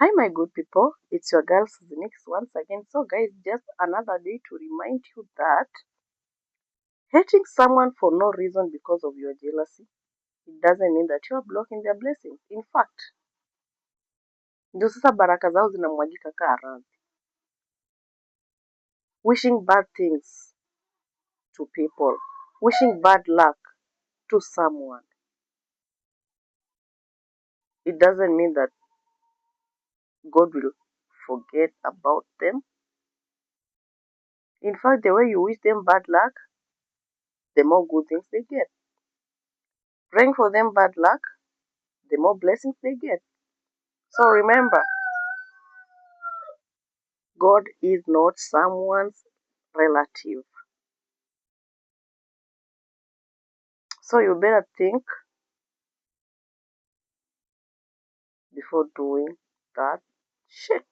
Hi, my good people. It's your girl Suzinix once again. So, guys, just another day to remind you that hating someone for no reason because of your jealousy, it doesn't mean that you are blocking their blessings. In fact, ndio sasa baraka zao zinamwagika kaa radhi. Wishing bad things to people, wishing bad luck to someone, it doesn't mean that God will forget about them. In fact, the way you wish them bad luck, the more good things they get. Praying for them bad luck, the more blessings they get. So remember, God is not someone's relative. So you better think before doing that shit.